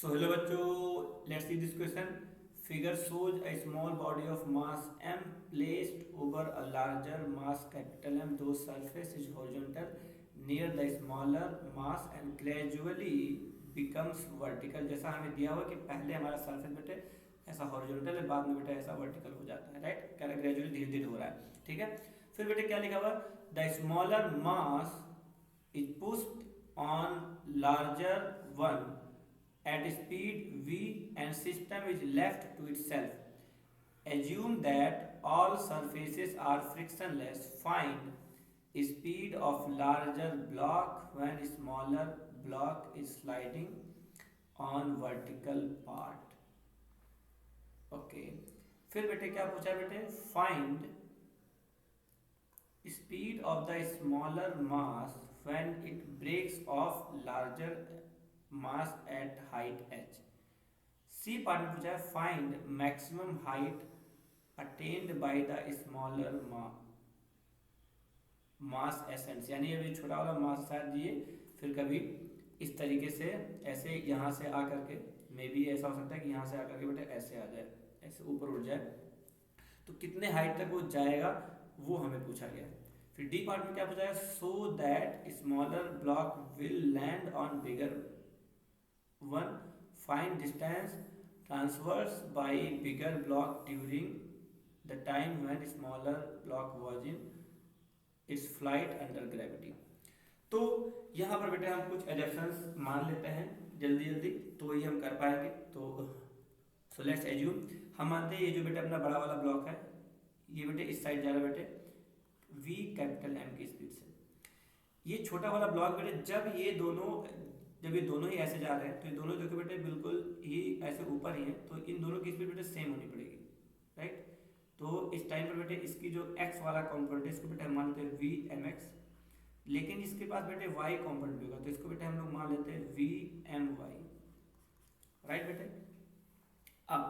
So hello बच्चों, let's see this question. Figure shows a small body of mass m placed over a larger mass capital M. Those surface is horizontal near the smaller mass and gradually becomes vertical. जैसा हमें दिया हुआ कि पहले हमारा surface बेटे ऐसा horizontal है, बाद में बेटा ऐसा वर्टिकल हो जाता है, राइट। क्या ग्रेजुअली धीरे धीरे हो रहा है, ठीक है। फिर बेटे क्या लिखा हुआ, the smaller mass is pushed on larger one at speed v and system is left to itself. Assume that all surfaces are frictionless. Find speed of larger block when smaller block is sliding on vertical part. Okay. फिर बेटे क्या पूछा बेटे, find speed of the smaller mass when it breaks off larger mass at height h. C part में पूछा है find maximum height attained by the smaller mass essence, यानी अभी छोटा वाला मास शायद दिए, फिर कभी इस तरीके से ऐसे यहाँ से आकर के मे भी ऐसा हो सकता है कि यहाँ से आकर के बेटा ऐसे आ जाए, ऐसे ऊपर उठ जाए, तो कितने हाइट तक वो जाएगा वो हमें पूछा गया है। फिर डी पार्ट में क्या पूछा है, so that smaller block will land on bigger one, find distance transverse by bigger block during the time when smaller block was in its flight under gravity. तो यहाँ पर बेटे हम कुछ एजम्पशंस मान लेते हैं जल्दी जल्दी, तो ये हम कर पाएंगे। तो सो लेट्स एज्यूम, हम मानते हैं ये जो बेटे अपना बड़ा वाला ब्लॉक है ये बेटे इस साइड जा रहा है बेटे v कैपिटल M की स्पीड से। ये छोटा वाला ब्लॉक बेटे जब ये दोनों ही ऐसे जा रहे हैं तो ये दोनों जो कि बेटे बिल्कुल ही ऐसे ऊपर ही हैं, तो इन दोनों की स्पीड बेटे सेम होनी पड़ेगी, राइट। तो इस टाइम पर बेटे इसकी जो x वाला कॉम्पोनेंट है इसको बेटे हम मान लेते हैं वी एम एक्स, लेकिन इसके पास बेटे y कॉम्पोनेंट भी होगा तो इसको बेटे हम लोग मान लेते हैं वी एम वाई, राइट बेटे। अब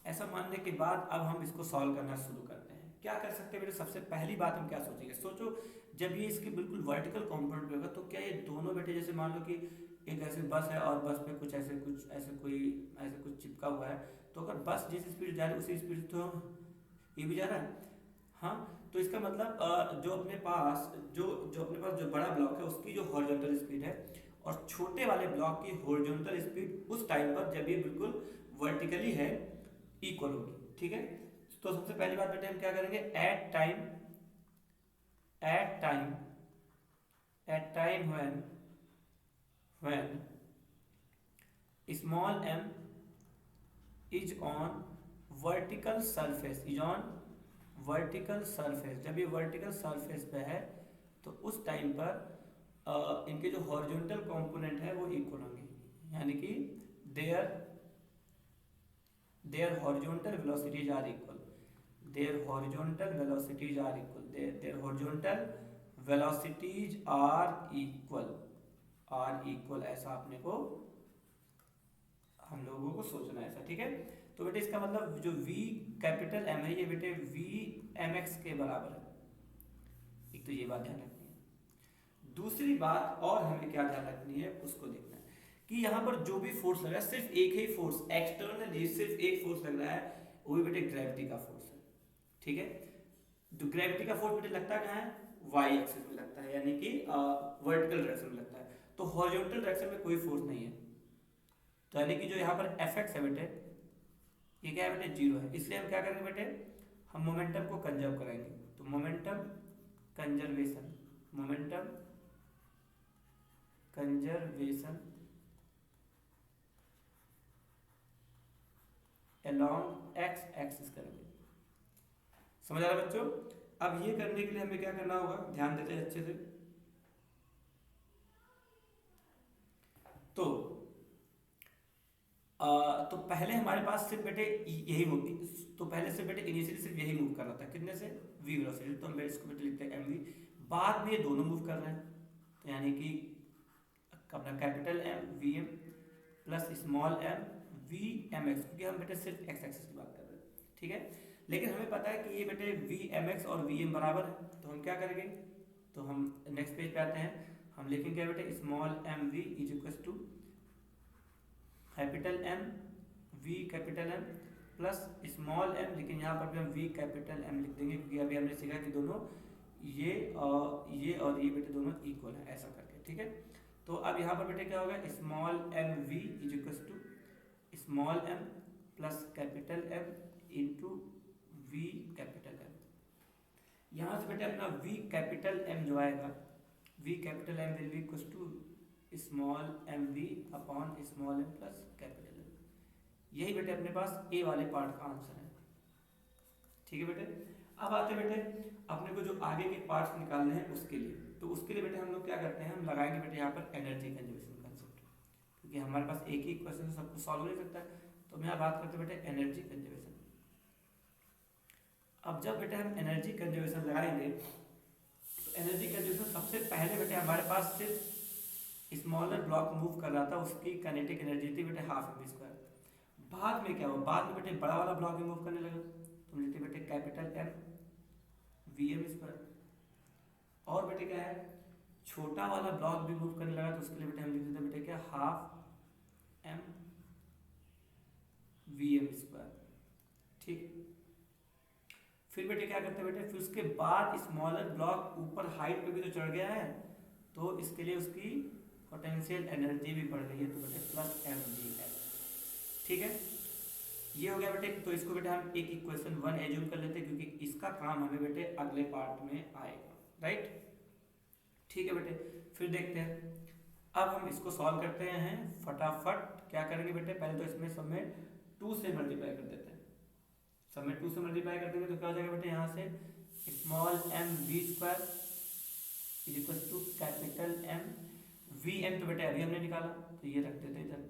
ऐसा मानने के बाद अब हम इसको सॉल्व करना शुरू करते हैं। क्या कर सकते हैं बेटे, सबसे पहली बात हम क्या सोचेंगे, सोचो जब ये इसके बिल्कुल वर्टिकल कॉम्पोनेंट पे होगा तो क्या ये दोनों बेटे, जैसे मान लो कि एक ऐसे बस है और बस पे कुछ ऐसे कुछ चिपका हुआ है, तो अगर बस जिस स्पीड जा रही है उसी स्पीड तो ये भी जा रहा है, हाँ। तो इसका मतलब जो अपने पास जो बड़ा ब्लॉक है उसकी जो हॉरिजॉन्टल स्पीड है और छोटे वाले ब्लॉक की हॉरिजॉन्टल स्पीड उस टाइम पर जब ये बिल्कुल वर्टिकली है इक्वल होगी, ठीक है। तो सबसे पहली बात बेटे हम क्या करेंगे, at time when small m is on vertical surface, जब ये वर्टिकल सरफेस पे है तो उस टाइम पर इनके जो हॉरिजॉन्टल कंपोनेंट है वो इक्वल होंगे, यानी कि their horizontal velocities are equal, ऐसा अपने को हम लोगों को सोचना है ऐसा, ठीक है। तो बेटे इसका मतलब जो v कैपिटल M है ये बेटे v mx के बराबर है, एक तो ये बात ध्यान रखनी है। दूसरी बात और हमें क्या ध्यान रखनी है उसको देखना है कि यहाँ पर जो भी फोर्स लग रहा है सिर्फ एक ही फोर्स, एक्सटर्नली सिर्फ एक फोर्स लग रहा है, वो भी बेटे ग्रेविटी का फोर्स है, ठीक है। जो ग्रेविटी का फोर्स बेटे लगता है कहाँ है, वाई एक्सिस में लगता है, यानी कि वर्टिकल डायरेक्शन में लगता है, तो हॉरिजॉन्टल डायरेक्शन में कोई फोर्स नहीं है, तो यानी कि जो यहाँ पर एफ एक्स है बेटे ये क्या है बेटे, जीरो है। इसलिए हम क्या करेंगे बेटे, हम मोमेंटम को कंजर्व करेंगे, तो momentum conservation along x axis करेंगे। समझ आ रहा है बच्चों। अब ये करने के लिए हमें क्या करना होगा, ध्यान देते हैं अच्छे से। तो पहले हमारे पास सिर्फ बेटे यही मूव, तो पहले से बेटे इनिशियली सिर्फ यही मूव कर रहा था, कितने से, v वेलोसिटी, तो हम इसको बेटे लिखते हैं mv। बाद में ये दोनों मूव कर रहे हैं, तो यानी कि अपना capital M vm plus small m vmx, क्योंकि हम बेटे सिर्फ x एक्सिस की बात कर रहे हैं, ठीक है। लेकिन हमें पता है कि ये बेटे vmx और vm बराबर है, तो हम क्या करेंगे, तो हम नेक्स्ट पेज पे आते हैं, हम लिखेंगे बेटे small mv is equal to capital M V capital M plus small M, लेकिन यहाँ पर भी हम वी कैपिटल एम लिख देंगे क्योंकि अभी हमने सीखा कि दोनों ये और ये बेटे दोनों इक्वल है, ऐसा करके, ठीक है। तो अब यहाँ पर बेटे क्या होगा, small M V is equal to small M plus capital M into V capital M. यहाँ से बेटे अपना वी कैपिटल एम जो आएगा, V capital M will be equal to small M V upon small M plus capital M. यही बेटे अपने पास ए वाले पार्ट का आंसर है, ठीक है बेटे। अब आते बेटे अपने को जो आगे के पार्ट्स निकालने हैं उसके लिए, तो उसके लिए बेटे हम लोग क्या करते हैं, हम लगाएंगे बेटे यहाँ पर एनर्जी कंजर्वेशन कंसेप्ट, क्योंकि हमारे पास एक ही क्वेश्चन सब कुछ सॉल्व नहीं सकता है। तो मैं बात करते बेटे एनर्जी कंजर्वेशन। अब जब बेटे हम एनर्जी कंजर्वेशन लगाएंगे तो एनर्जी कंजर्वेशन सबसे पहले बेटे हमारे पास सिर्फ स्मॉलर ब्लॉक मूव कर रहा था, उसकी काइनेटिक एनर्जी थी बेटे हाफ एम स्क्वायर। बाद में क्या हुआ, बाद में बेटे बड़ा वाला ब्लॉक भी मूव करने लगा, तो लिखते बेटे capital M V M square. और बेटे क्या है, छोटा वाला ब्लॉक भी मूव करने लगा, तो उसके लिए बेटे हम लिख देते बेटे क्या, half M V M square, ठीक। फिर बेटे क्या करते हैं बेटे, फिर उसके बाद स्मॉलर ब्लॉक ऊपर हाइट पे भी तो चढ़ गया है, तो इसके लिए उसकी पोटेंशियल एनर्जी भी बढ़ गई है, तो बेटे प्लस एम वी एल, ठीक है। ये हो गया बेटे। तो इसको बेटे हम एक इक्वेशन 1 एज्यूम कर लेते हैं, क्योंकि इसका काम हमें बेटे अगले पार्ट में आएगा, राइट, ठीक है बेटे। फिर देखते हैं, अब हम इसको सॉल्व करते हैं फटाफट। क्या करेंगे बेटे, पहले तो इसमें सब में 2 से मल्टीप्लाई कर देते हैं, सब में 2 से मल्टीप्लाई कर देंगे तो क्या हो जाएगा बेटे, यहाँ से small M V square is equal to capital M V M, तो बेटे अभी हमने निकाला तो ये रख देते हैं इधर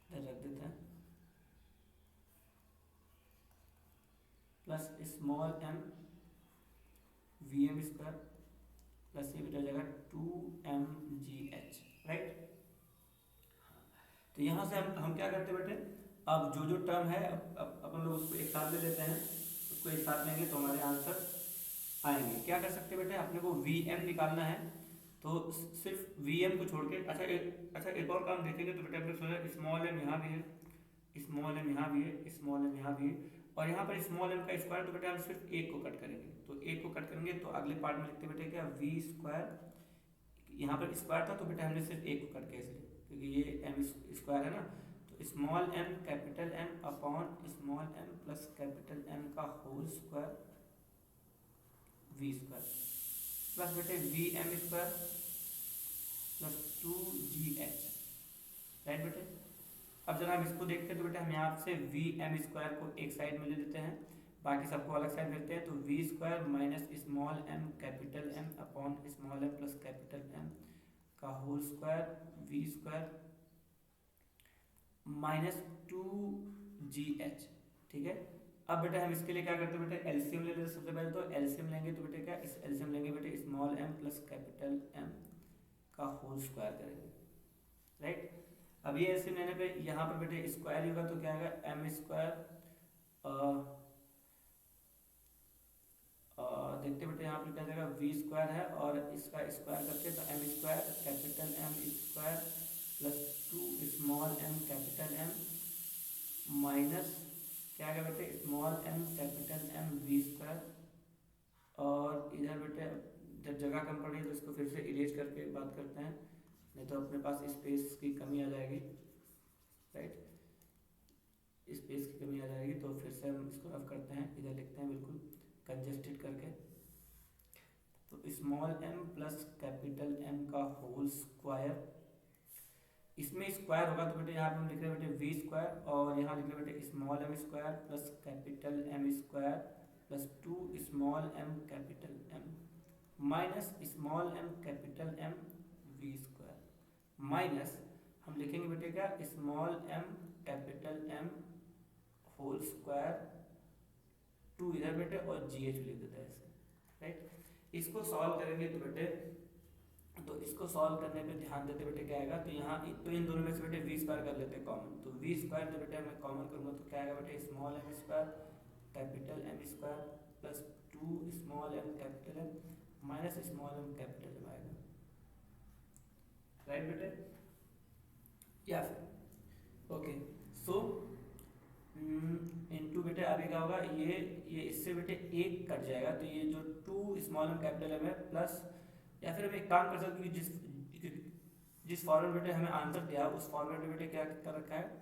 रख देते हैं, plus small M V M square plus ये बेटा हो जाएगा 2mgh, राइट। तो यहाँ से हम क्या करते हैं बेटे, अब जो टर्म है अब अपन लोग उसको एक साथ ले लेते हैं, उसको एक साथ लेंगे तो हमारे आंसर आएंगे। क्या कर सकते हैं बेटे, अपने को वी एम निकालना है, तो सिर्फ वी एम को छोड़ के, अच्छा एक और काम देखेंगे तो बेटे अपने सोचा स्मॉल एम यहाँ भी है, स्मॉल एम यहाँ भी है, स्मॉल एम यहाँ भी है, और यहाँ पर स्मॉल एम का स्क्वायर, तो बेटे हम सिर्फ एक को कट करेंगे, तो एक को कट करेंगे तो अगले पार्ट में लिखते बेटे क्या, वी स्क्वायर, यहाँ पर स्क्वायर था तो बेटे हमने सिर्फ एक को कट किया इसलिए, क्योंकि ये एम स्क्वायर है ना, तो small M capital m upon small M plus capital M का whole square we square plus बेटे v M square plus 2gh, right बेटे। अब जरा हम इसको देखते हैं तो बेटे हम यहाँ से वी एम स्क्वायर को एक साइड में ले लेते हैं, बाकी सबको अलग साइड लेते हैं, तो v square minus small M capital m upon small M plus capital M का whole square we square minus 2gh, ठीक है। अब बेटे हम इसके लिए क्या करते हैं बेटे, एलसीएम ले लेते हैं सबसे पहले, तो एलसीएम लेंगे तो बेटे क्या, इस एलसीएम लेंगे बेटे small M plus capital M का होल स्क्वायर करेंगे, राइट। अब ये एलसीएम लेने पे यहाँ पर बेटे स्क्वायर होगा तो क्या आएगा, एम स्क्वायर, देखते बेटे यहाँ पर क्या जाएगा, वी स्क्वायर है और इसका स्क्वायर करते हैं तो M square capital M square plus 2 small M capital M minus क्या आएगा बेटे, small M capital M V square, और इधर बेटे जब जगह कम पड़ी है तो इसको फिर से इरेज करके बात करते हैं, नहीं तो अपने पास स्पेस की कमी आ जाएगी, राइट, स्पेस की कमी आ जाएगी, तो फिर से हम इसको रफ करते हैं, इधर लिखते हैं बिल्कुल कंजेस्टेड करके, तो small M plus capital M का होल स्क्वायर, इसमें स्क्वायर होगा तो बेटे यहाँ पे हम लिख रहे हैं बेटे वी स्क्वायर, और यहाँ लिख रहे हैं बेटे small M square plus capital M square plus 2 small M capital M minus small M capital M V square minus हम लिखेंगे बेटे क्या, small M capital M whole square 2 इधर बेटे और जी एच लिख देता है ऐसे, राइट। इसको सॉल्व करेंगे तो बेटे, तो इसको सॉल्व करने पे ध्यान देते बेटे क्या आएगा, तो यहाँ तो इन दोनों में से बेटे वी स्क्वायर कर लेते हैं कॉमन, तो वी स्क्वायर जो बेटे मैं कॉमन करूँगा तो क्या आएगा बेटे, small M square capital M square plus 2 small M capital M minus small M capital M आएगा, राइट बेटे। ये इससे बेटे एक कट जाएगा, तो ये जो 2 स्मॉल एम कैपिटल एम है प्लस, या फिर हम एक काम कर सकते हैं कि जिस फॉर्मेट बेटे हमें आंसर दिया उस फॉर्मेट में बेटे क्या कर रखा है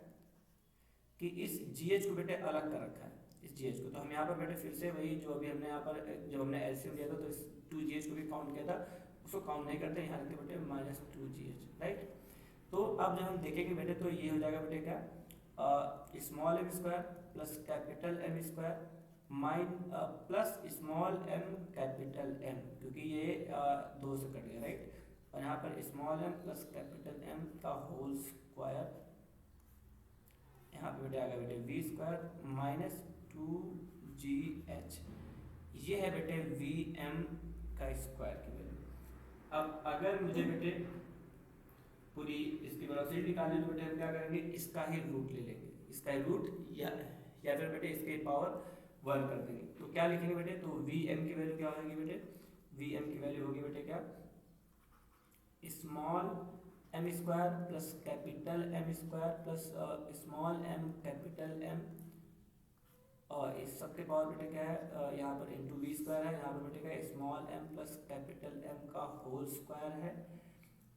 कि इस GH को बेटे अलग कर रखा है, इस GH को। तो हम यहाँ पर बेटे फिर से वही जो अभी हमने यहाँ पर जब हमने एलसीएम दिया था तो इस 2GH को भी काउंट किया था, उसको काउंट नहीं करते, यहाँ रखते बेटे -2GH, राइट। तो अब जब हम देखेंगे बेटे तो ये हो जाएगा बेटे क्या, small M square plus capital M square plus small M capital M, क्योंकि ये 2 से कट गया, राइट। और यहाँ पर small M plus capital M का होल स्क्वायर, यहाँ पे बेटे आ गया बेटे वी स्क्वायर -2GH, ये है बेटे वी एम का स्क्वायर की वैल्यू। अब अगर मुझे बेटे पूरी इसकी वेलोसिटी निकालनी तो बेटे हम क्या करेंगे, इसका ही रूट ले लेंगे, इसका ही रूट या फिर बेटे इसके पावर 1 कर देंगे। तो क्या लिखेंगे बेटे, तो वी एम की वैल्यू क्या होगी बेटे, वी एम की वैल्यू होगी बेटे क्या, small M square plus capital M square plus small M capital M, और इस सब के पावर बेटे क्या है, यहाँ पर इंटू वी स्क्वायर है, यहाँ पर बेटे क्या small M plus capital M का होल स्क्वायर है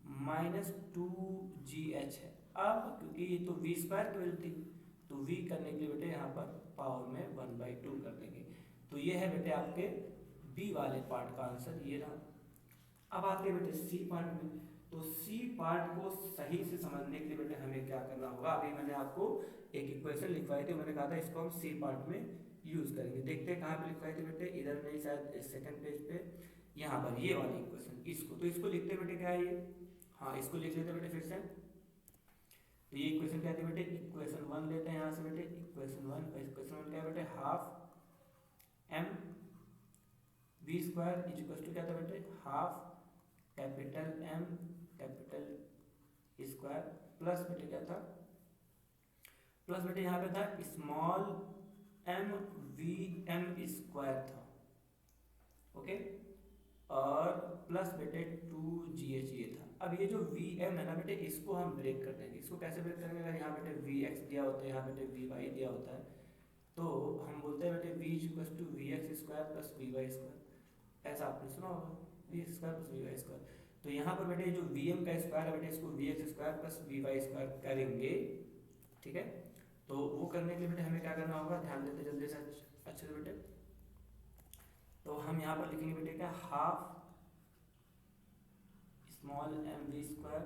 -2GH है। अब क्योंकि ये तो वी स्क्वायर की वैल्यू थी तो वी करने के लिए बेटे यहाँ पर पावर में 1/2 कर देंगे। तो ये है बेटे आपके बी वाले पार्ट का आंसर, ये रहा। अब आते हैं बेटे सी पार्ट में। तो सी पार्ट को सही से समझने के लिए बेटे हमें क्या करना होगा, अभी मैंने आपको एक इक्वेशन लिखवाई थी, मैंने कहा था इसको हम सी पार्ट में यूज करेंगे। देखते हैं कहाँ पे लिखवाई थी बेटे, इधर नहीं शायद सेकंड पेज पे, यहाँ पर ये वाली इक्वेशन, इसको तो इसको लिखते बेटे क्या है ये, हाँ इसको लिख लेते बेटे फिर से। तो ये इक्वेशन क्या थी बेटे, इक्वेशन 1 लेते हैं यहाँ से बेटे, इक्वेशन 1 क्या है बेटे, half M V square is equal to क्या था बेटे, half capital M capital square plus बेटे क्या था, प्लस बेटे यहाँ पे था small M V M square था, ओके, और प्लस बेटे 2GH ये था। अब ये जो वी एम है ना बेटे, इसको हम ब्रेक कर देंगे। इसको कैसे ब्रेक करेंगे, अगर यहाँ बेटे वी एक्स दिया होता है, यहाँ बेटे वी वाई दिया होता है, तो हम बोलते हैं बेटे V is equal to V X square plus V Y square, ऐसा आपने सुना होगा, V X square plus V Y square. तो यहाँ पर बेटे जो वी एम का स्क्वायर है बेटे, इसको V X square plus V Y square करेंगे, ठीक है। तो वो करने के लिए बेटे हमें क्या करना होगा, ध्यान देते जल्दी से अच्छे से बेटे। तो हम यहाँ पर लिखेंगे बेटे क्या, half small M V square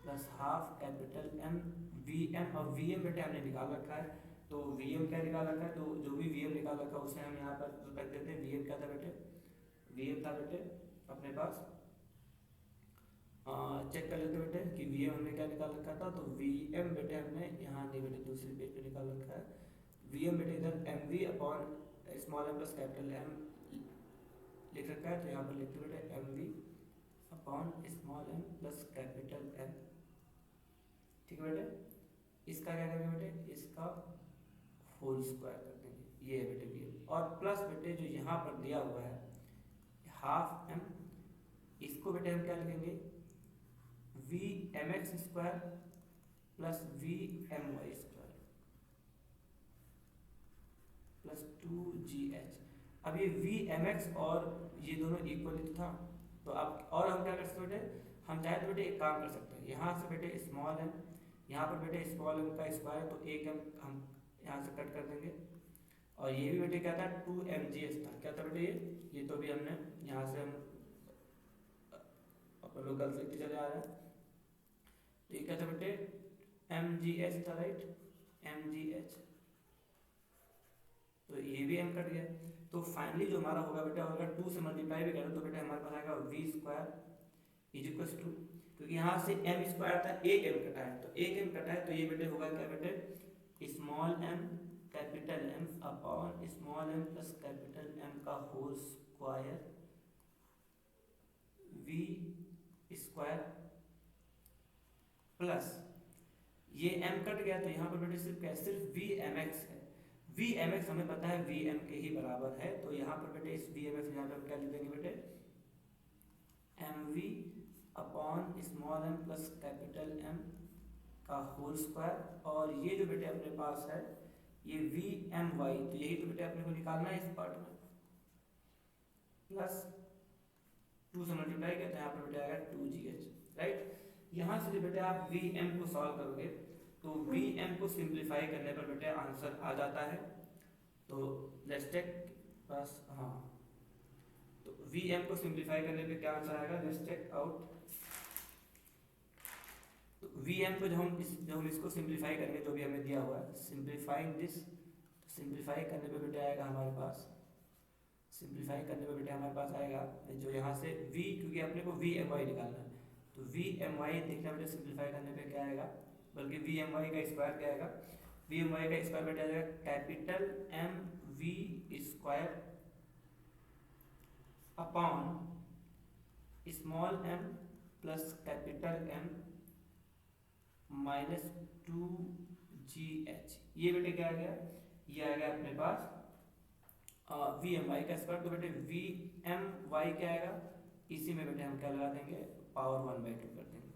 plus half capital M V M, और वी एम बेटे हमने निकाल रखा है, तो वी एम क्या निकाल रखा है, तो जो भी वी एम निकाल रखा है उसे हम यहाँ पर रख देते हैं। वी एम क्या था बेटे, वी एम था बेटे अपने पास, चेक कर लेते बेटे कि वी एम हमने क्या निकाल रखा था, तो वी एम बेटे हमने यहाँ नहीं बेटे दूसरे पेज पे निकाल रखा है। वी एम बेटे इधर M V upon small M plus capital M लिख रखा है, तो यहाँ पर लिखते बेटे M V upon small M plus capital M, ठीक है बेटे। इसका क्या करेंगे बेटे, इसका होल स्क्वायर कर देंगे, ये है बेटे वी एम, और प्लस बेटे जो यहाँ पर दिया हुआ है हाफ एम, इसको बेटे हम क्या लिखेंगे, V M X square plus V M Y square plus 2GH। अब ये वी एम एक्स और ये दोनों इक्वल ही था, तो अब और हम क्या कर सकते बेटे, हम चाहे तो बेटे एक काम कर सकते हैं, यहाँ से बेटे स्मॉल एम, यहाँ पर बेटे स्मॉल एम का स्क्वायर, तो एक एम हम यहाँ से कट कर देंगे, और ये भी बेटे क्या था 2MGH था, क्या था बेटे ये तो भी हमने यहाँ से हम अपन लोग गलत लिखते चले आ रहे हैं। तो ये क्या था बेटे MGH था, राइट, MGH, तो ये भी m कट गया। तो फाइनली जो हमारा होगा बेटा, अगर 2 से मल्टीप्लाई भी करें तो बेटा हमारे पास आएगा V square is equal to, क्योंकि यहाँ से m स्क्वायर था, एक m कटा है, तो एक m कटा है, तो ये बेटे होगा क्या बेटे, small m capital M upon small m plus capital M का whole square we square plus ये m कट गया, तो यहाँ पर बेटे सिर्फ क्या, सिर्फ वी एम एक्स है। वी एम एक्स हमें पता है वी एम के ही बराबर है, तो यहाँ पर बेटे इस वी एम एक्स यहाँ पर हम क्या लिख देंगे बेटे, M V upon small M plus capital M का होल स्क्वायर, और ये जो बेटे अपने पास है ये वी एम वाई, तो यही तो बेटे अपने को निकालना है इस पार्ट में, प्लस 2 से मल्टीप्लाई किया तो यहाँ पर बेटे आएगा 2gh, राइट। यहाँ से बेटे आप वी एम को सॉल्व करोगे तो वी एम को सिंप्लीफाई करने पर बेटे आंसर आ जाता है। तो लेट्स टेक बस, हाँ, तो वी एम को सिंप्लीफाई करने पे क्या आंसर आएगा, लेट्स टेक आउट। तो वी एम को जब हम इसको सिंप्लीफाई करेंगे, जो भी हमें दिया हुआ है, सिंप्लीफाइंग दिस, सिंप्लीफाई करने पे बेटे आएगा हमारे पास, सिंप्लीफाई करने पे बेटे हमारे पास आएगा जो यहाँ से v, क्योंकि अपने को वी एम वाई निकालना है, तो वी एम वाई देखना बेटे सिंप्लीफाई करने पे क्या आएगा, बल्कि वी एम वाई का स्क्वायर क्या आएगा, वी एम वाई का स्क्वायर बेटे आ जाएगा capital M V square upon small M plus capital M minus 2gh। ये बेटे क्या आ गया, ये आ गया अपने पास वी एम वाई का स्क्वायर। तो बेटे वी एम वाई क्या आएगा, इसी में बेटे हम क्या लगा देंगे, पावर 1/2 कर देंगे।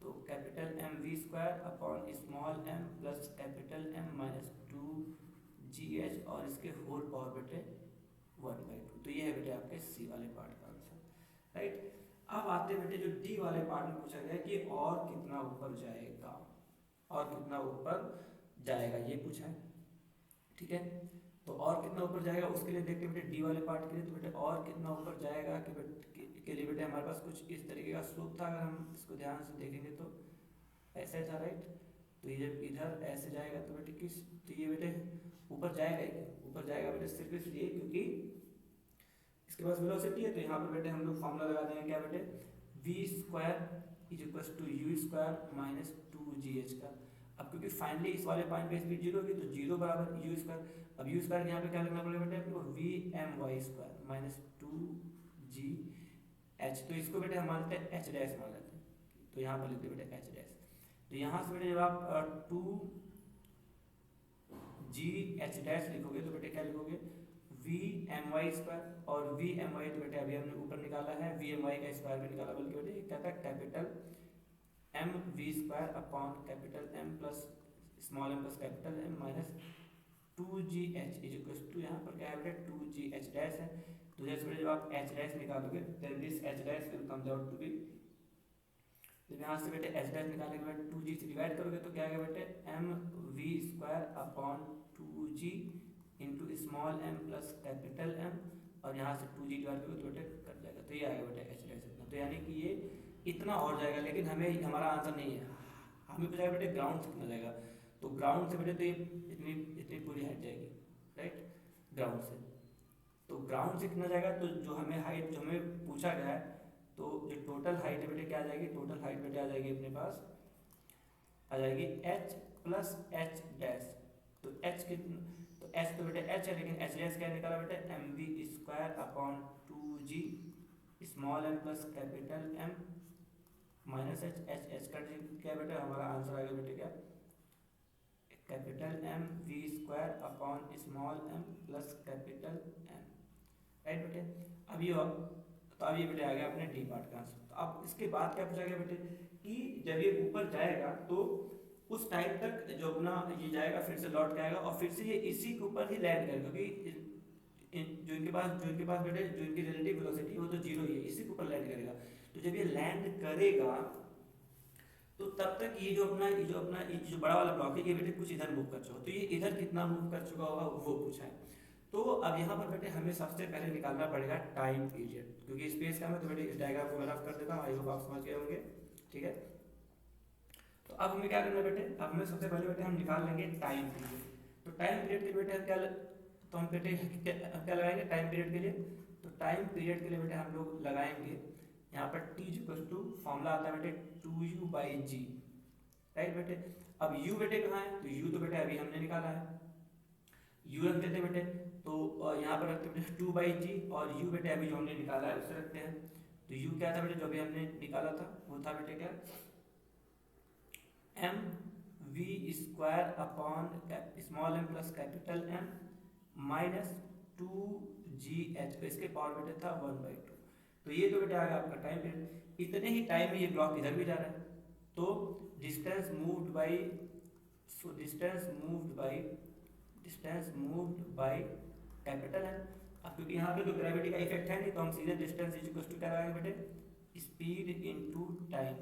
तो capital M V square upon small M plus capital M minus 2gh और इसके होल पावर बेटे 1/2। तो ये है बेटे आपके सी वाले पार्ट का आंसर, राइट। अब आते बेटे जो डी वाले पार्ट में पूछा गया कि और कितना ऊपर जाएगा, और कितना ऊपर जाएगा, ये पूछा है, ठीक है। तो और कितना ऊपर जाएगा उसके लिए देखते बेटे डी वाले पार्ट के लिए, तो बेटे और कितना ऊपर जाएगा के लिए बेटे हमारे पास कुछ इस तरीके का स्लोप था। अगर हम इसको ध्यान से देखेंगे तो ऐसे था, राइट। तो ये जब इधर ऐसे जाएगा तो बेटे किस, तो ये बेटे ऊपर जाएगा ही, ऊपर जाएगा बेटे सिर्फ इसलिए क्योंकि इसके पास वेलोसिटी है। तो यहाँ पर बेटे हम लोग फॉर्मूला लगा देंगे क्या बेटे, V square is equal to U square minus 2gh का। अब क्योंकि फाइनली इस वाले पॉइंट पे स्पीड 0 होगी तो 0 बराबर यू स्क्वायर। अब यू स्क्वायर यहाँ पे क्या लगना पड़ेगा बेटे आपको, V M Y square minus 2gh। तो इसको बेटे हम मान लेते हैं एच डैश मान लेते हैं, तो यहाँ पर लिखते बेटे एच डैश। तो यहाँ से बेटे जब आप 2gh डैश लिखोगे तो बेटे क्या लिखोगे, वी एम वाई स्क्वायर, और वी एम वाई तो बेटे अभी हमने ऊपर निकाला है, वी एम वाई का स्क्वायर भी निकाला, बल्कि बेटे क्या था, capital M V square upon capital M plus small M plus capital M minus 2gh is equal to, यहाँ पर क्या है बेटे 2gh डैश है। तो जैसे बेटे जब आप h डैश निकालोगे then this h dash will come out to be, जब यहाँ से बेटे h डैश निकालने के बाद 2g से डिवाइड करोगे तो क्या आएगा बेटे M V square upon 2g into small M plus capital M, और यहाँ से 2g डिवाइड करोगे तो बेटे कट जाएगा। तो ये आएगा बेटे h डैश इतना। तो यानी कि ये इतना और जाएगा, लेकिन हमें हमारा आंसर नहीं है, हमें पूछा बेटे ग्राउंड से कितना जाएगा। तो ग्राउंड से बेटे तो ये इतनी इतनी पूरी हाइट जाएगी, राइट, ग्राउंड से। तो ग्राउंड से कितना जाएगा, तो जो हमें हाइट जो हमें पूछा गया है, तो जो टोटल हाइट है बेटे क्या आ जाएगी, टोटल हाइट बेटे आ जाएगी अपने पास आ जाएगी h प्लस h डैश। तो h कितना, तो h तो बेटे h है, लेकिन h डैश क्या निकाला बेटे, M V square upon 2g small M plus capital M minus H का क्या बेटा हमारा आंसर आ गया बेटे क्या, capital M V square upon small M plus capital M, right बेटे। अब ये तो अब ये बेटे आ गया अपने डी पार्ट का आंसर। तो अब इसके बाद क्या पूछा गया बेटे कि जब ये ऊपर जाएगा तो उस टाइम तक जो अपना ये जाएगा फिर से लौट के आएगा और फिर से ये इसी के ऊपर ही लैंड करेगा, क्योंकि जो इनके पास बेटे जो इनकी रिलेटिव वेलोसिटी वो तो जीरो ही है, इसी के ऊपर लैंड करेगा। तो जब ये लैंड करेगा तो तब तक ये जो बड़ा वाला ब्लॉक है ये बेटे कुछ इधर मूव कर चुका, तो ये इधर कितना मूव कर चुका होगा वो पूछा है। तो अब यहाँ पर बेटे हमें सबसे पहले निकालना पड़ेगा टाइम पीरियड, क्योंकि स्पेस का मैं तो बेटे इस डायग्राम को मैं रफ कर देता हूँ, आई होप आप समझ गए होंगे, ठीक है। तो अब हमें क्या करना है बेटे, अब हमें सबसे पहले बेटे हम निकाल लेंगे टाइम पीरियड। तो टाइम पीरियड के बेटे हम क्या, तो हम बेटे क्या लगाएंगे टाइम पीरियड के लिए, तो टाइम पीरियड के लिए बेटे हम लोग लगाएंगे यहाँ पर t इक्वल टू फॉर्मूला आता है बेटे 2u/g, राइट बेटे। अब u बेटे कहाँ है, तो u तो बेटे अभी हमने निकाला है, u रख देते बेटे, तो यहाँ पर रखते बेटे 2/g, और u बेटे अभी जो हमने निकाला है उसे रखते हैं। तो u क्या था बेटे, जो अभी हमने निकाला था वो था बेटे क्या, M V square upon small M plus capital M minus 2gh, इसके पावर बेटे था 1/2। तो ये तो बेटे आ गया आपका टाइम पीरियड। इतने ही टाइम में ये ब्लॉक इधर भी जा रहा है, तो distance moved by distance moved by capital M. अब क्योंकि यहाँ पे तो ग्रेविटी का इफेक्ट है नहीं, तो हम सीधे डिस्टेंस इज इक्वल टू क्या लगाएंगे बेटे, स्पीड इनटू टाइम।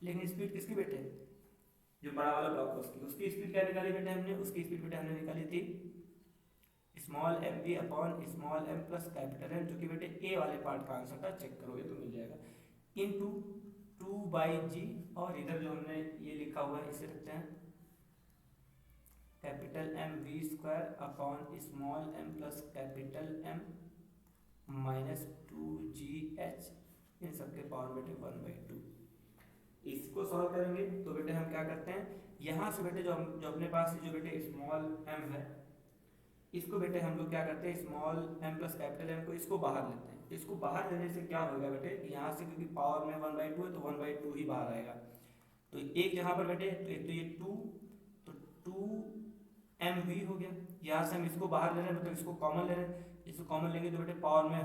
लेकिन स्पीड किसकी बेटे, जो बड़ा वाला ब्लॉक है उसकी स्पीड क्या निकाली बेटे हमने, उसकी स्पीड बेटे हमने निकाली थी small M V upon small M plus capital M, जो कि बेटे ए वाले पार्ट का आंसर था, चेक करोगे तो मिल जाएगा, इनटू 2/g। और इधर जो हमने ये लिखा हुआ है इसे रखते हैं capital M V square upon small M plus capital M minus 2gh, इन सबके पावर बेटे 1/2। इसको सॉल्व करेंगे तो बेटे हम क्या करते हैं, यहाँ से बेटे जो अपने पास जो बेटे स्मॉल एम है, इसको बेटे हम लोग क्या करते हैं, small M plus capital M को इसको बाहर लेते हैं। इसको बाहर लेने से क्या होगा बेटे, यहाँ से क्योंकि पावर में 1/2 है तो 1/2 ही बाहर आएगा। तो एक जगह पर बेटे तो एक तो ये 2, तो 2mv हो गया। यहाँ से हम इसको बाहर ले रहे हैं, मतलब इसको कॉमन ले रहे हैं, इसको कॉमन लेंगे तो बेटे पावर में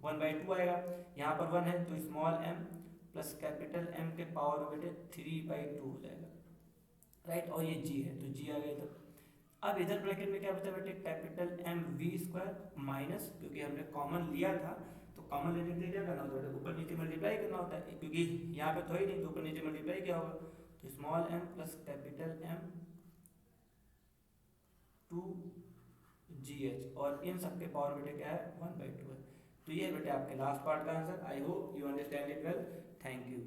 1/2 आएगा। यहाँ पर 1 है तो small M plus capital M के पावर में बेटे 3/2 हो जाएगा, राइट। और ये जी है तो जी आ गया इधर। अब इधर ब्रैकेट में क्या बचा बेटे, capital M V square minus, क्योंकि हमने कॉमन लिया था तो कॉमन लेने के लिए क्या करना होता है, ऊपर नीचे मल्टीप्लाई करना होता है, क्योंकि यहाँ पे तो ही नहीं, तो ऊपर नीचे मल्टीप्लाई क्या होगा, तो small M plus capital M 2gh, और इन सबके पावर बेटे क्या है 1/2 है। तो ये बेटे आपके लास्ट पार्ट का answer. I hope you understand it well. Thank you.